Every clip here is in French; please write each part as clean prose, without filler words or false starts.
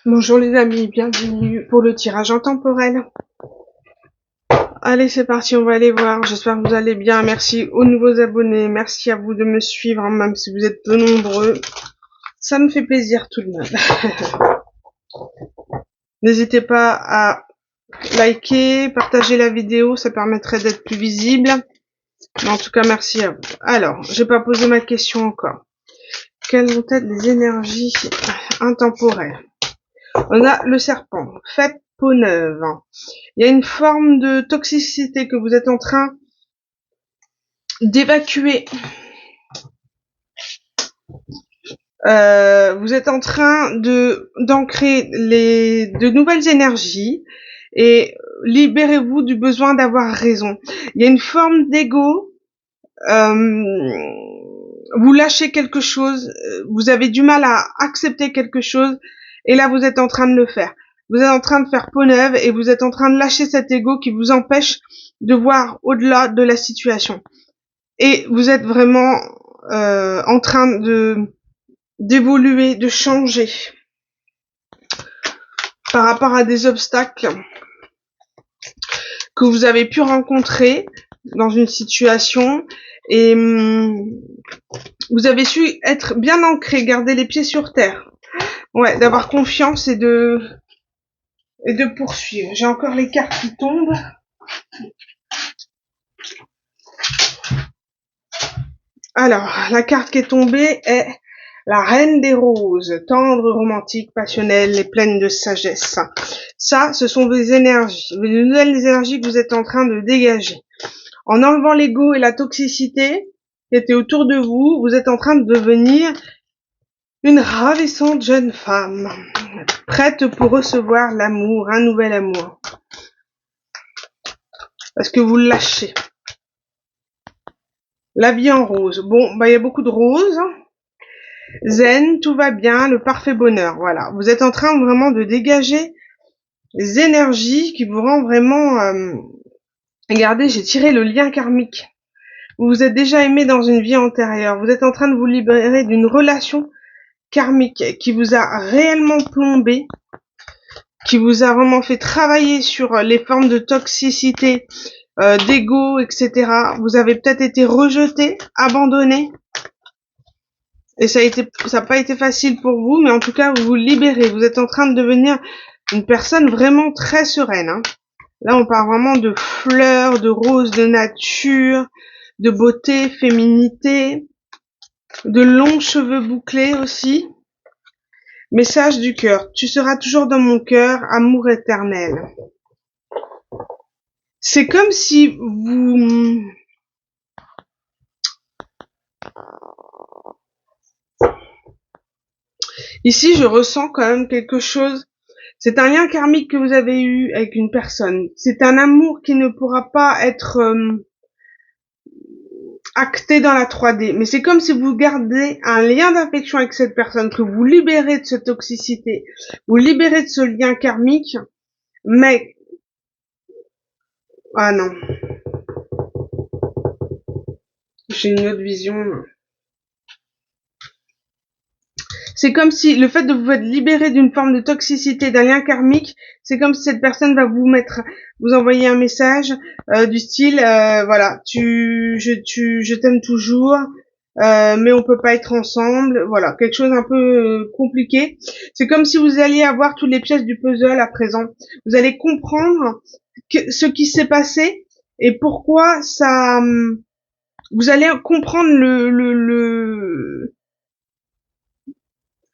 Bonjour les amis, bienvenue pour le tirage intemporel. Allez, c'est parti, on va aller voir. J'espère que vous allez bien. Merci aux nouveaux abonnés. Merci à vous de me suivre, même si vous êtes peu nombreux. Ça me fait plaisir tout de même. N'hésitez pas à liker, partager la vidéo, ça permettrait d'être plus visible. Mais en tout cas, merci à vous. Alors, j'ai pas posé ma question encore. Quelles vont être les énergies intemporelles? On a le serpent. Faites peau neuve. Il y a une forme de toxicité que vous êtes en train d'évacuer. Vous êtes en train d'ancrer de nouvelles énergies et libérez-vous du besoin d'avoir raison. Il y a une forme d'ego. Vous lâchez quelque chose, vous avez du mal à accepter quelque chose, et là vous êtes en train de le faire. Vous êtes en train de faire peau neuve et vous êtes en train de lâcher cet ego qui vous empêche de voir au-delà de la situation. Et vous êtes vraiment en train d'évoluer, de changer par rapport à des obstacles que vous avez pu rencontrer dans une situation, et vous avez su être bien ancré, garder les pieds sur terre. Ouais, d'avoir confiance et de poursuivre. J'ai encore les cartes qui tombent. Alors, la carte qui est tombée est la reine des roses, tendre, romantique, passionnelle et pleine de sagesse. Ça, ce sont des énergies, de nouvelles énergies que vous êtes en train de dégager. En enlevant l'ego et la toxicité qui était autour de vous, vous êtes en train de devenir une ravissante jeune femme, prête pour recevoir l'amour, un nouvel amour. Parce que vous lâchez. La vie en rose. Bon, bah il y a beaucoup de roses. Zen, tout va bien, le parfait bonheur. Voilà. Vous êtes en train vraiment de dégager les énergies qui vous rendent vraiment... Regardez, j'ai tiré le lien karmique. Vous vous êtes déjà aimé dans une vie antérieure. Vous êtes en train de vous libérer d'une relation karmique qui vous a réellement plombé, qui vous a vraiment fait travailler sur les formes de toxicité, d'ego, etc. Vous avez peut-être été rejeté, abandonné. Et ça n'a pas été facile pour vous, mais en tout cas, vous vous libérez. Vous êtes en train de devenir une personne vraiment très sereine. Hein. Là, on parle vraiment de fleurs, de roses, de nature, de beauté, féminité, de longs cheveux bouclés aussi. Message du cœur. Tu seras toujours dans mon cœur, amour éternel. C'est comme si vous... Ici, je ressens quand même quelque chose. C'est un lien karmique que vous avez eu avec une personne. C'est un amour qui ne pourra pas être acté dans la 3D. Mais c'est comme si vous gardez un lien d'affection avec cette personne, que vous libérez de cette toxicité, vous libérez de ce lien karmique. Mais... Ah non. J'ai une autre vision. C'est comme si le fait de vous être libéré d'une forme de toxicité, d'un lien karmique, c'est comme si cette personne va vous envoyer un message du style, voilà, je t'aime toujours, mais on peut pas être ensemble, voilà, quelque chose un peu compliqué. C'est comme si vous alliez avoir toutes les pièces du puzzle à présent. Vous allez comprendre ce qui s'est passé et pourquoi ça. Vous allez comprendre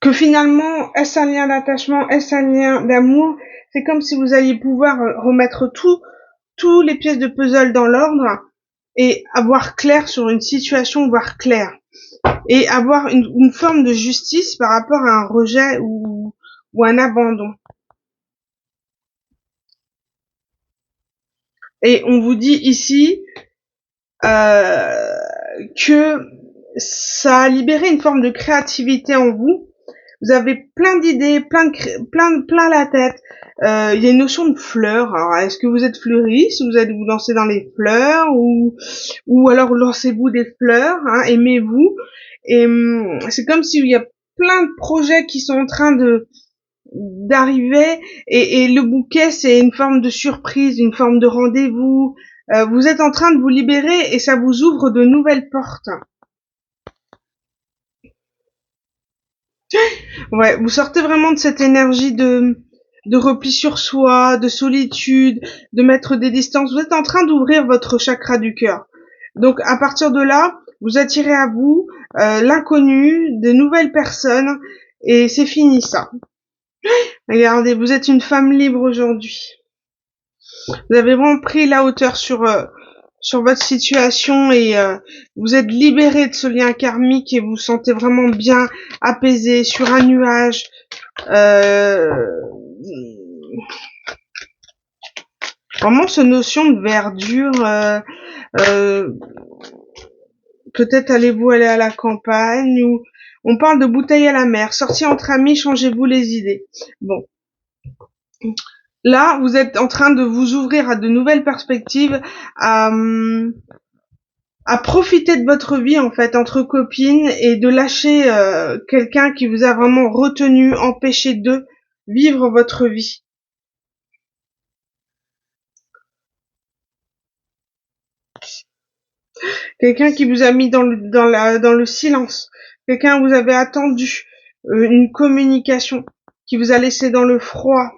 que finalement, est-ce un lien d'attachement, est-ce un lien d'amour? C'est comme si vous alliez pouvoir remettre tous les pièces de puzzle dans l'ordre et avoir clair sur une situation, voir clair. Et avoir une forme de justice par rapport à un rejet ou un abandon. Et on vous dit ici que ça a libéré une forme de créativité en vous. Vous avez plein d'idées, plein la tête. Il y a une notion de fleurs. Alors, est-ce que vous êtes fleuriste, vous allez vous lancer dans les fleurs, ou alors lancez-vous des fleurs, hein, aimez-vous. Et c'est comme s'il y a plein de projets qui sont en train d'arriver et le bouquet, c'est une forme de surprise, une forme de rendez-vous. Vous êtes en train de vous libérer et ça vous ouvre de nouvelles portes. Ouais, vous sortez vraiment de cette énergie de repli sur soi, de solitude, de mettre des distances. Vous êtes en train d'ouvrir votre chakra du cœur. Donc à partir de là, vous attirez à vous l'inconnu, de nouvelles personnes, et c'est fini ça. Regardez, vous êtes une femme libre aujourd'hui. Vous avez vraiment pris la hauteur sur votre situation et vous êtes libéré de ce lien karmique et vous vous sentez vraiment bien apaisé sur un nuage. Vraiment cette notion de verdure. Peut-être allez-vous aller à la campagne ou on parle de bouteille à la mer. Sortie entre amis, changez-vous les idées. Bon. Là, vous êtes en train de vous ouvrir à de nouvelles perspectives, à profiter de votre vie en fait entre copines et de lâcher quelqu'un qui vous a vraiment retenu, empêché de vivre votre vie. Quelqu'un qui vous a mis dans le silence. Quelqu'un que vous avez attendu. Une communication qui vous a laissé dans le froid.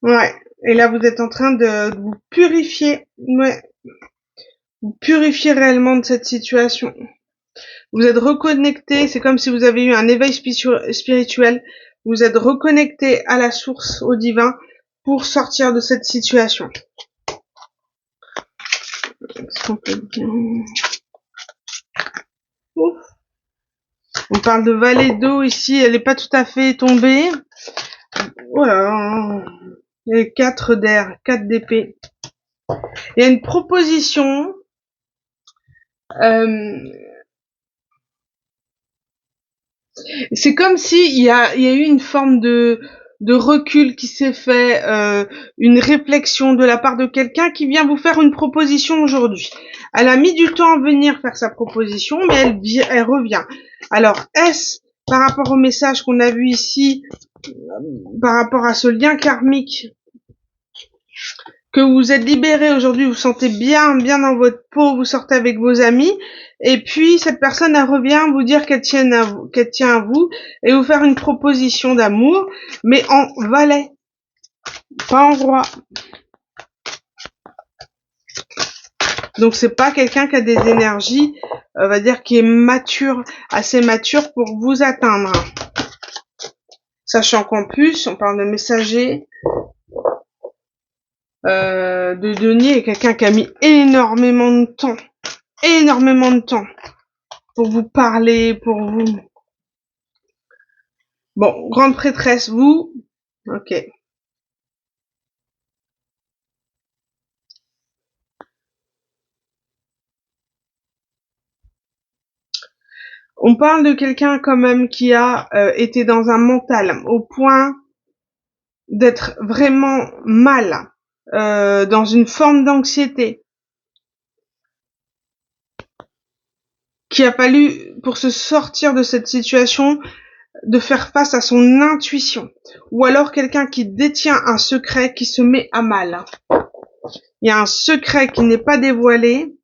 Ouais. Et là, vous êtes en train de vous purifier. Ouais. Vous purifiez réellement de cette situation. Vous êtes reconnecté. C'est comme si vous avez eu un éveil spirituel. Vous êtes reconnecté à la source, au divin, pour sortir de cette situation. Est-ce qu'on peut dire... Ouf. On parle de vallée d'eau ici, elle n'est pas tout à fait tombée. Voilà. Les 4 d'air, 4 d'épée. Il y a une proposition. C'est comme si il y a eu une forme de recul qui s'est fait, une réflexion de la part de quelqu'un qui vient vous faire une proposition aujourd'hui. Elle a mis du temps à venir faire sa proposition, mais elle revient. Alors, est-ce par rapport au message qu'on a vu ici, par rapport à ce lien karmique, que vous êtes libéré aujourd'hui, vous vous sentez bien dans votre peau, vous sortez avec vos amis, et puis cette personne elle revient vous dire qu'elle tient à vous, et vous faire une proposition d'amour, mais en valet, pas en roi. Donc c'est pas quelqu'un qui a des énergies, on va dire qui est mature, assez mature pour vous atteindre. Sachant qu'en plus, on parle de messager, de denier, quelqu'un qui a mis énormément de temps pour vous parler, pour vous... Bon, grande prêtresse, vous, ok. On parle de quelqu'un quand même qui a été dans un mental au point d'être vraiment mal, dans une forme d'anxiété, qui a fallu, pour se sortir de cette situation, de faire face à son intuition. Ou alors quelqu'un qui détient un secret qui se met à mal. Il y a un secret qui n'est pas dévoilé,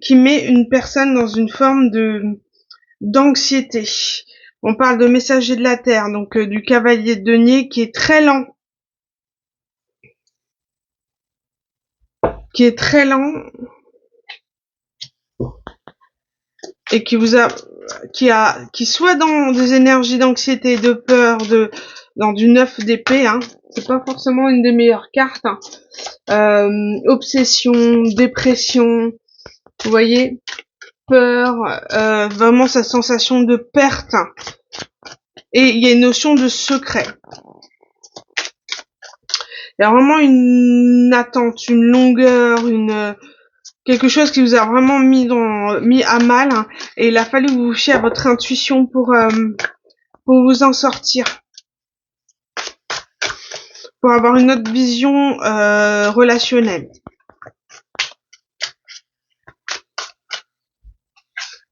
qui met une personne dans une forme d'anxiété. On parle de messager de la terre, donc du cavalier de denier qui est très lent. Et qui soit dans des énergies d'anxiété, de peur, dans du 9 d'épée, hein. C'est pas forcément une des meilleures cartes, hein. Obsession, dépression, vous voyez, peur, vraiment cette sensation de perte. Et il y a une notion de secret. Il y a vraiment une attente, une longueur, quelque chose qui vous a vraiment mis à mal, hein, et il a fallu vous fier à votre intuition pour vous en sortir, pour avoir une autre vision relationnelle.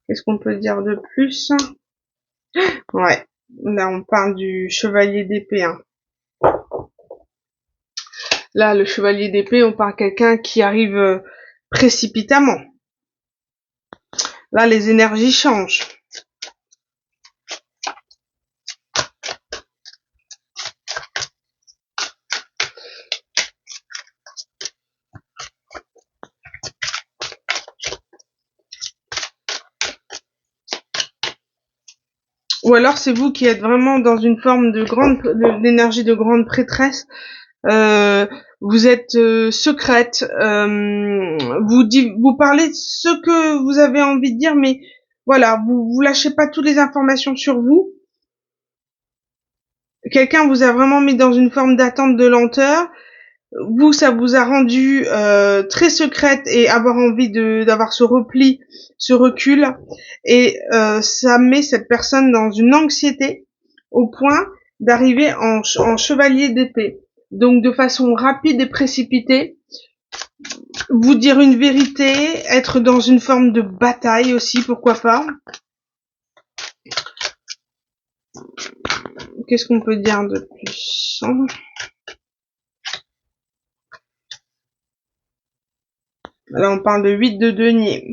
Qu'est-ce qu'on peut dire de plus? Ouais. Là, on parle du chevalier d'épée, hein. Là, le chevalier d'épée, on parle de quelqu'un qui arrive précipitamment. Là, les énergies changent. Ou alors c'est vous qui êtes vraiment dans une forme d'énergie de grande prêtresse. Euh, vous êtes secrète. Vous parlez ce que vous avez envie de dire, mais voilà, vous lâchez pas toutes les informations sur vous. Quelqu'un vous a vraiment mis dans une forme d'attente de lenteur. Vous, ça vous a rendu très secrète et avoir envie d'avoir ce repli, ce recul, et ça met cette personne dans une anxiété au point d'arriver en chevalier d'épée. Donc de façon rapide et précipitée, vous dire une vérité, être dans une forme de bataille aussi, pourquoi pas. Qu'est-ce qu'on peut dire de plus, hein? Là, on parle de 8 de denier.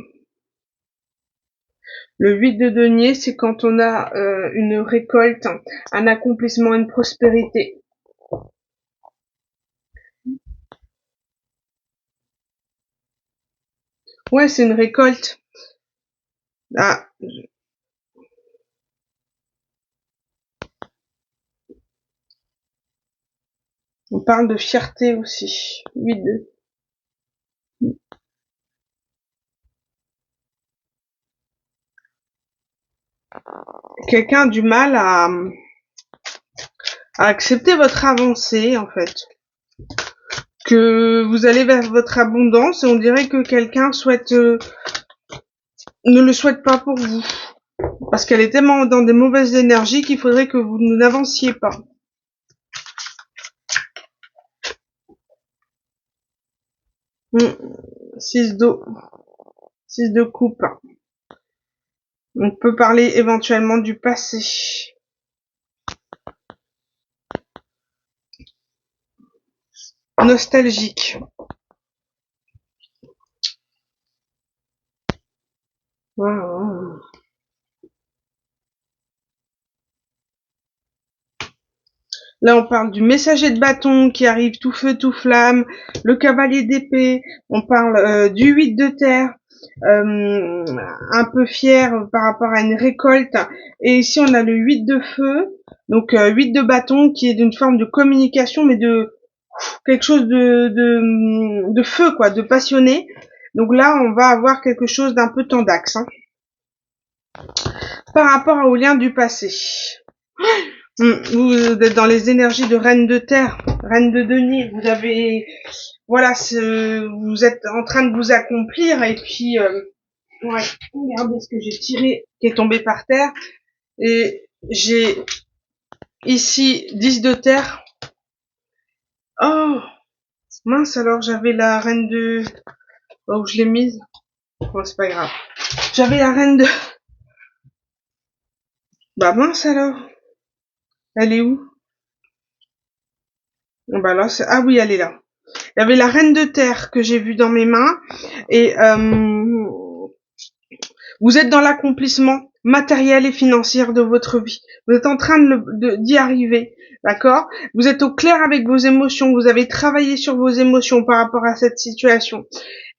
Le 8 de denier, c'est quand on a une récolte, un accomplissement, une prospérité. Ouais, c'est une récolte. Ah, on parle de fierté aussi. 8 de... Quelqu'un a du mal à accepter votre avancée, en fait. Que vous allez vers votre abondance et on dirait que quelqu'un ne le souhaite pas pour vous. Parce qu'elle est tellement dans des mauvaises énergies qu'il faudrait que vous n'avanciez pas. Hmm. 6 d'eau. 6 de coupe. On peut parler éventuellement du passé. Nostalgique. Wow. Là, on parle du messager de bâton qui arrive tout feu, tout flamme, le cavalier d'épée, on parle du 8 de terre, un peu fier par rapport à une récolte. Et ici, on a le 8 de feu, donc 8 de bâton qui est d'une forme de communication, mais de quelque chose de feu, quoi, de passionné. Donc là, on va avoir quelque chose d'un peu tendax, hein, par rapport au lien du passé. Vous êtes dans les énergies de reine de terre, reine de denier. Vous avez, voilà, vous êtes en train de vous accomplir et puis, ouais, regardez ce que j'ai tiré, qui est tombé par terre. Et j'ai ici 10 de terre. Oh, mince, alors j'avais la reine de, oh, où je l'ai mise. Bon, c'est pas grave. J'avais la reine de, bah mince alors. Elle est où? Bah là, ah oui, elle est là. Il y avait la reine de terre que j'ai vue dans mes mains et vous êtes dans l'accomplissement matériel et financier de votre vie. Vous êtes en train d'y arriver, d'accord? Vous êtes au clair avec vos émotions. Vous avez travaillé sur vos émotions par rapport à cette situation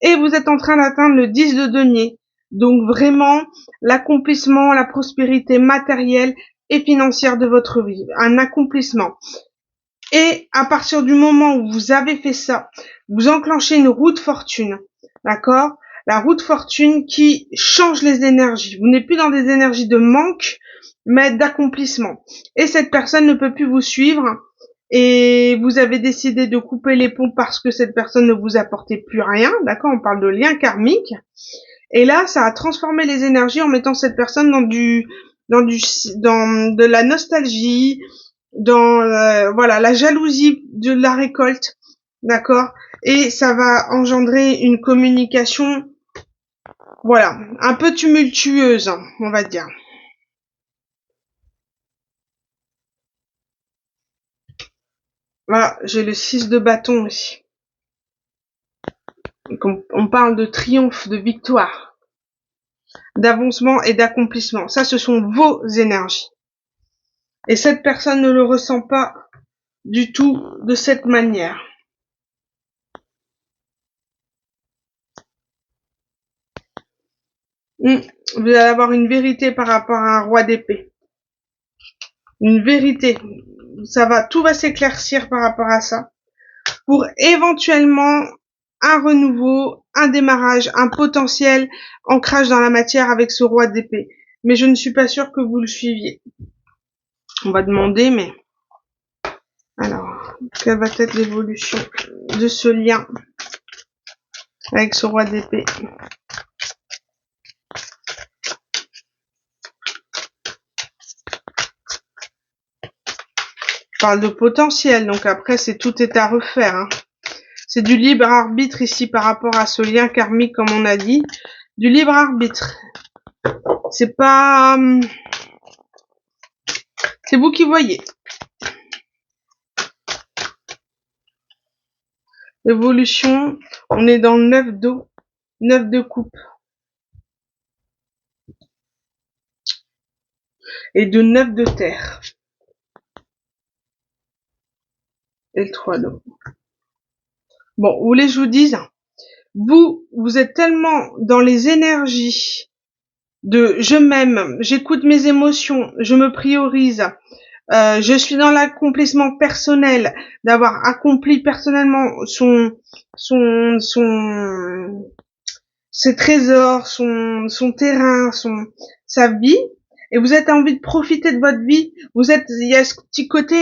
et vous êtes en train d'atteindre le 10 de denier. Donc vraiment l'accomplissement, la prospérité matérielle et financière de votre vie, un accomplissement. Et à partir du moment où vous avez fait ça, vous enclenchez une roue de fortune, d'accord? La roue de fortune qui change les énergies. Vous n'êtes plus dans des énergies de manque, mais d'accomplissement. Et cette personne ne peut plus vous suivre et vous avez décidé de couper les ponts parce que cette personne ne vous apportait plus rien, d'accord? On parle de lien karmique. Et là, ça a transformé les énergies en mettant cette personne dans de la nostalgie, dans voilà, la jalousie de la récolte, d'accord, et ça va engendrer une communication, voilà, un peu tumultueuse, on va dire. Voilà, j'ai le 6 de bâton aussi. Donc on parle de triomphe, de victoire, d'avancement et d'accomplissement. Ça, ce sont vos énergies. Et cette personne ne le ressent pas du tout de cette manière. Vous allez avoir une vérité par rapport à un roi d'épée. Une vérité. Tout va s'éclaircir par rapport à ça. Pour éventuellement un renouveau, un démarrage, un potentiel ancrage dans la matière avec ce roi d'épée. Mais je ne suis pas sûre que vous le suiviez. On va demander, mais... Alors, quelle va être l'évolution de ce lien avec ce roi d'épée? Je parle de potentiel, donc après, tout est à refaire. Hein. C'est du libre arbitre ici par rapport à ce lien karmique, comme on a dit. Du libre arbitre. C'est pas... C'est vous qui voyez. Évolution, on est dans le 9 d'eau, 9 de coupe. Et de 9 de terre. Et le 3 d'eau. Bon, vous voulez que je vous dise, vous êtes tellement dans les énergies de je m'aime, j'écoute mes émotions, je me priorise, je suis dans l'accomplissement personnel, d'avoir accompli personnellement ses trésors, son terrain, sa vie, et vous êtes envie de profiter de votre vie. Il y a ce petit côté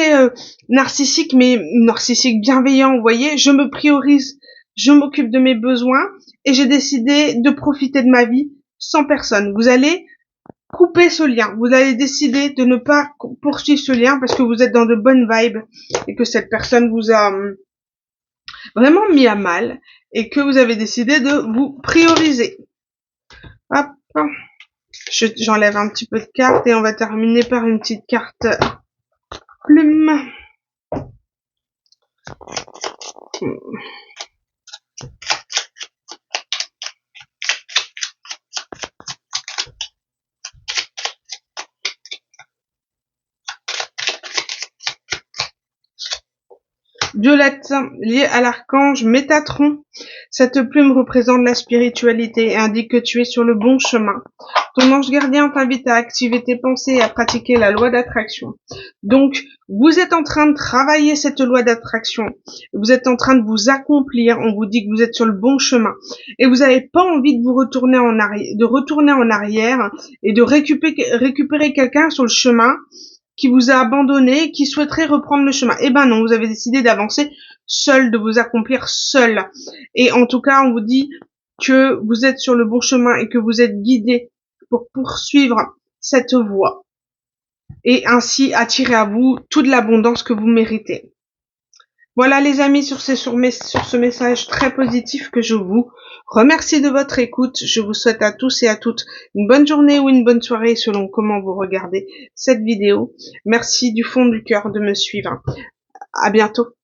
narcissique, mais narcissique bienveillant, vous voyez. Je me priorise, je m'occupe de mes besoins, et j'ai décidé de profiter de ma vie sans personne. Vous allez couper ce lien. Vous allez décider de ne pas poursuivre ce lien parce que vous êtes dans de bonnes vibes et que cette personne vous a vraiment mis à mal et que vous avez décidé de vous prioriser. Hop, j'enlève un petit peu de cartes et on va terminer par une petite carte plume. Violette, liée à l'archange Métatron. Cette plume représente la spiritualité et indique que tu es sur le bon chemin. Ton ange gardien t'invite à activer tes pensées et à pratiquer la loi d'attraction. Donc, vous êtes en train de travailler cette loi d'attraction. Vous êtes en train de vous accomplir. On vous dit que vous êtes sur le bon chemin. Et vous n'avez pas envie de vous retourner en arrière, et de récupérer quelqu'un sur le chemin qui vous a abandonné, qui souhaiterait reprendre le chemin. Eh ben non, vous avez décidé d'avancer seul, de vous accomplir seul. Et en tout cas, on vous dit que vous êtes sur le bon chemin et que vous êtes guidé pour poursuivre cette voie. Et ainsi attirer à vous toute l'abondance que vous méritez. Voilà les amis, sur ce message très positif que je vous remercie de votre écoute. Je vous souhaite à tous et à toutes une bonne journée ou une bonne soirée selon comment vous regardez cette vidéo. Merci du fond du cœur de me suivre. À bientôt.